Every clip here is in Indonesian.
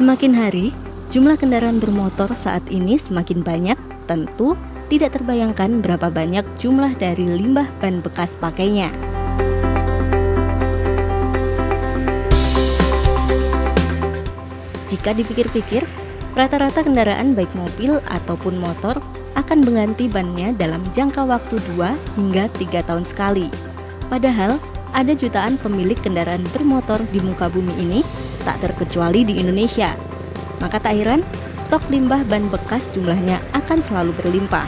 Semakin hari, jumlah kendaraan bermotor saat ini semakin banyak, tentu tidak terbayangkan berapa banyak jumlah dari limbah ban bekas pakainya. Jika dipikir-pikir, rata-rata kendaraan baik mobil ataupun motor akan mengganti bannya dalam jangka waktu 2 hingga 3 tahun sekali. Padahal, ada jutaan pemilik kendaraan bermotor di muka bumi ini, tak terkecuali di Indonesia. Maka tak heran, stok limbah ban bekas jumlahnya akan selalu berlimpah.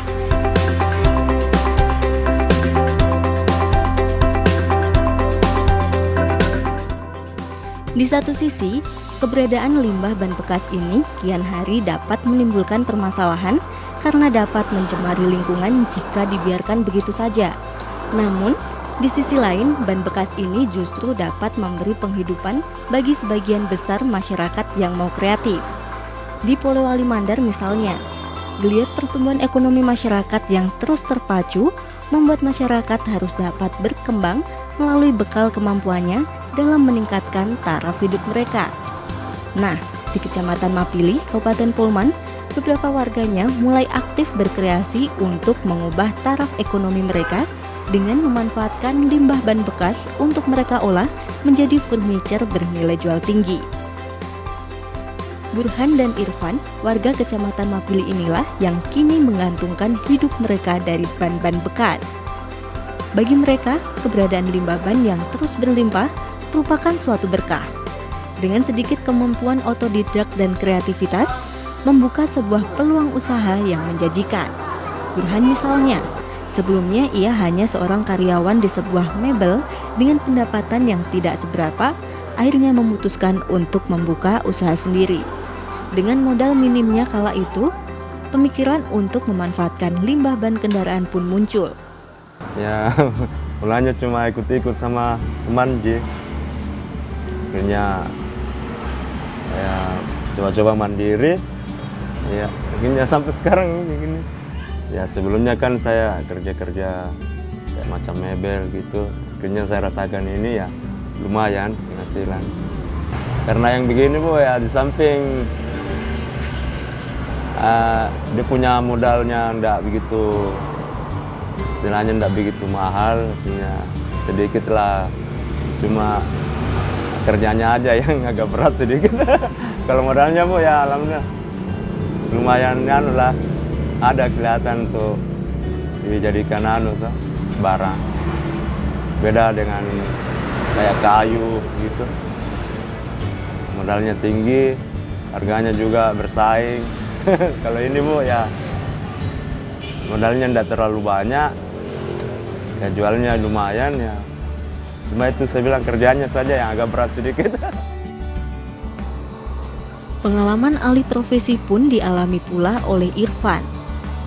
Di satu sisi, keberadaan limbah ban bekas ini kian hari dapat menimbulkan permasalahan karena dapat mencemari lingkungan jika dibiarkan begitu saja. Namun, di sisi lain, ban bekas ini justru dapat memberi penghidupan bagi sebagian besar masyarakat yang mau kreatif. Di Polewali Mandar misalnya, geliat pertumbuhan ekonomi masyarakat yang terus terpacu membuat masyarakat harus dapat berkembang melalui bekal kemampuannya dalam meningkatkan taraf hidup mereka. Nah, di Kecamatan Mapili, Kabupaten Polman, beberapa warganya mulai aktif berkreasi untuk mengubah taraf ekonomi mereka dengan memanfaatkan limbah ban bekas untuk mereka olah menjadi furniture bernilai jual tinggi. Burhan dan Irfan, warga Kecamatan Mapili inilah yang kini menggantungkan hidup mereka dari ban-ban bekas. Bagi mereka, keberadaan limbah ban yang terus berlimpah merupakan suatu berkah. Dengan sedikit kemampuan otodidak dan kreativitas, membuka sebuah peluang usaha yang menjanjikan. Burhan misalnya, sebelumnya ia hanya seorang karyawan di sebuah mebel dengan pendapatan yang tidak seberapa, akhirnya memutuskan untuk membuka usaha sendiri. Dengan modal minimnya kala itu, pemikiran untuk memanfaatkan limbah ban kendaraan pun muncul. Ya, mulanya cuma ikut-ikut sama teman Ji. Akhirnya ya coba-coba mandiri. Ya, akhirnya sampai sekarang begini. Ya, sebelumnya kan saya kerja-kerja kayak macam mebel gitu. Akhirnya saya rasakan ini ya lumayan penghasilan. Karena yang begini Bu ya di samping dia punya modalnya enggak begitu, istilahnya enggak begitu mahal, punya sedikit lah, cuma kerjanya aja yang agak berat sedikit. Kalau modalnya Bu ya alhamdulillah lumayan lah, ada kelihatan tuh dijadikan tuh barang. Beda dengan kayak kayu gitu, modalnya tinggi, harganya juga bersaing. Kalau ini Bu ya modalnya enggak terlalu banyak, ya jualnya lumayan ya. Cuma itu saya bilang kerjanya saja yang agak berat sedikit. Pengalaman alih profesi pun dialami pula oleh Irfan.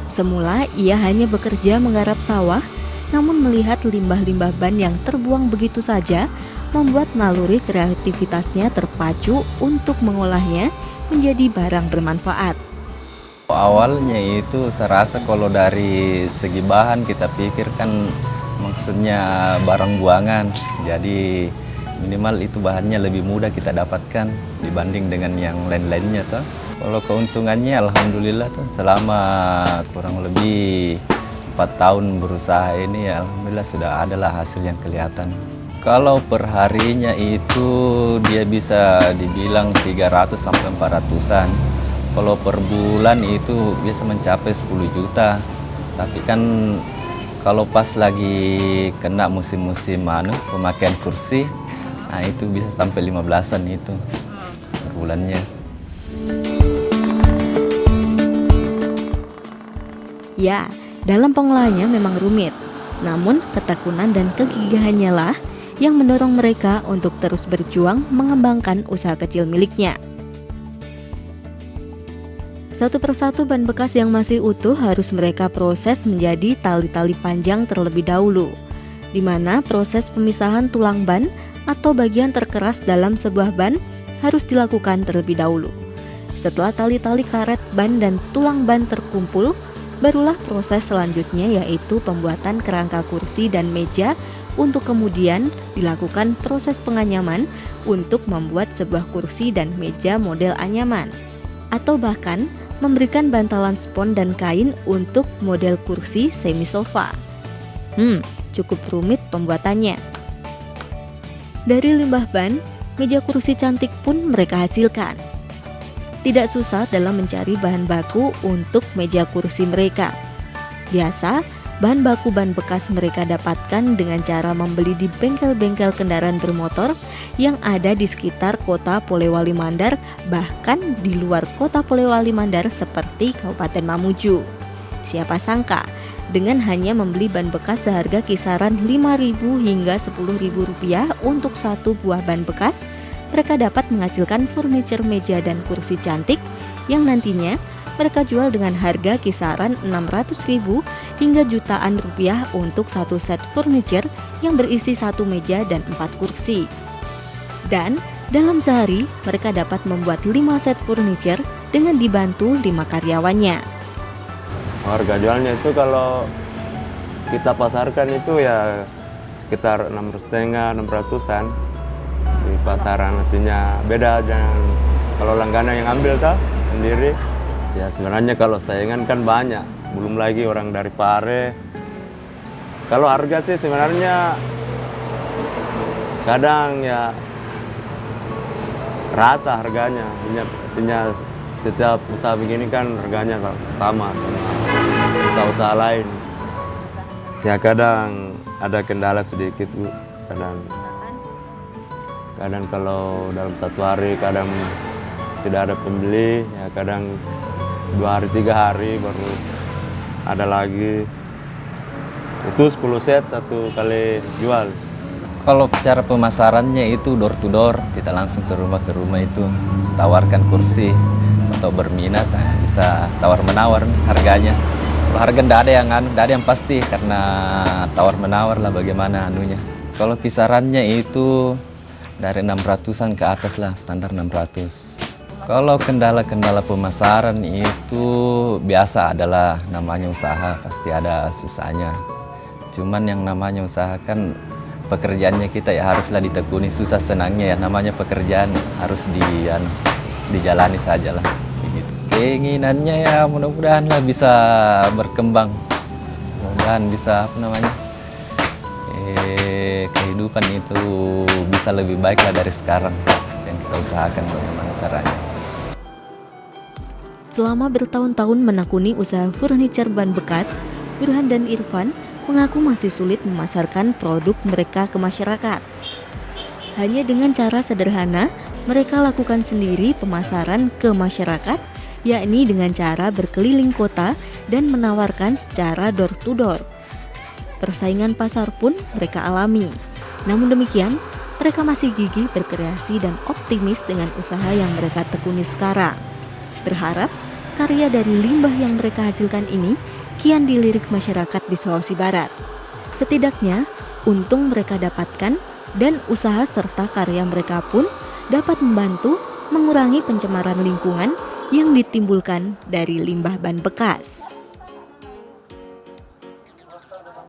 Semula ia hanya bekerja menggarap sawah, namun melihat limbah-limbah ban yang terbuang begitu saja membuat naluri kreativitasnya terpacu untuk mengolahnya menjadi barang bermanfaat. Awalnya itu saya rasa kalau dari segi bahan kita pikir kan maksudnya barang buangan, jadi minimal itu bahannya lebih mudah kita dapatkan dibanding dengan yang lain-lainnya tuh. Kalau keuntungannya alhamdulillah tuh selama kurang lebih 4 tahun berusaha ini ya alhamdulillah sudah adalah hasil yang kelihatan. Kalau perharinya itu dia bisa dibilang 300 sampai 400-an. Kalau per bulan itu biasa mencapai 10 juta. Tapi kan kalau pas lagi kena musim-musim pemakaian kursi, nah itu bisa sampai 15-an itu per bulannya. Ya, dalam pengolahannya memang rumit. Namun ketekunan dan kegigihannya lah yang mendorong mereka untuk terus berjuang mengembangkan usaha kecil miliknya. Satu persatu ban bekas yang masih utuh harus mereka proses menjadi tali-tali panjang terlebih dahulu, di mana proses pemisahan tulang ban atau bagian terkeras dalam sebuah ban harus dilakukan terlebih dahulu. Setelah tali-tali karet ban dan tulang ban terkumpul, barulah proses selanjutnya yaitu pembuatan kerangka kursi dan meja untuk kemudian dilakukan proses penganyaman untuk membuat sebuah kursi dan meja model anyaman, atau bahkan memberikan bantalan spons dan kain untuk model kursi semi sofa. Cukup rumit pembuatannya. Dari limbah ban, meja kursi cantik pun mereka hasilkan. Tidak susah dalam mencari bahan baku untuk meja kursi mereka. Biasa, bahan baku ban bekas mereka dapatkan dengan cara membeli di bengkel-bengkel kendaraan bermotor yang ada di sekitar kota Polewali Mandar, bahkan di luar kota Polewali Mandar seperti Kabupaten Mamuju. Siapa sangka, dengan hanya membeli ban bekas seharga kisaran Rp5.000 hingga Rp10.000 untuk satu buah ban bekas, mereka dapat menghasilkan furniture meja dan kursi cantik yang nantinya mereka jual dengan harga kisaran Rp600.000 hingga jutaan rupiah untuk satu set furniture yang berisi satu meja dan 4 kursi. Dan dalam sehari mereka dapat membuat 5 set furniture dengan dibantu 5 karyawannya. Harga jualnya itu kalau kita pasarkan itu ya sekitar 6,5 600-an di pasaran, artinya beda dengan kalau langganan yang ambil sendiri. Ya sebenarnya kalau saingan kan banyak, belum lagi orang dari Pare. Kalau harga sih sebenarnya kadang ya rata harganya, artinya setiap usaha begini kan harganya sama usaha-usaha lain. Ya kadang ada kendala sedikit Bu, kadang kalau dalam satu hari kadang tidak ada pembeli, ya kadang 2 hari 3 hari baru ada lagi. Itu 10 set satu kali jual. Kalau cara pemasarannya itu door to door, kita langsung ke rumah itu tawarkan kursi atau berminat, bisa tawar menawar harganya. Kalau harga tidak ada yang pasti karena tawar menawar lah bagaimana anunya. Kalau kisarannya itu dari 600-an ke atas lah, standar 600. Kalau kendala-kendala pemasaran itu biasa adalah namanya usaha, pasti ada susahnya. Cuman yang namanya usaha kan pekerjaannya kita ya haruslah ditekuni, susah senangnya ya namanya pekerjaan harus dijalani saja lah. Begitu. Keinginannya ya mudah-mudahan lah bisa berkembang, mudah-mudahan bisa kehidupan itu bisa lebih baik lah dari sekarang yang kita usahakan bagaimana caranya. Selama bertahun-tahun menekuni usaha furniture ban bekas, Burhan dan Irfan mengaku masih sulit memasarkan produk mereka ke masyarakat. Hanya dengan cara sederhana, mereka lakukan sendiri pemasaran ke masyarakat, yakni dengan cara berkeliling kota dan menawarkan secara door to door. Persaingan pasar pun mereka alami. Namun demikian, mereka masih gigih berkreasi dan optimis dengan usaha yang mereka tekuni sekarang. Berharap karya dari limbah yang mereka hasilkan ini kian dilirik masyarakat di Sulawesi Barat. Setidaknya, untung mereka dapatkan dan usaha serta karya mereka pun dapat membantu mengurangi pencemaran lingkungan yang ditimbulkan dari limbah ban bekas.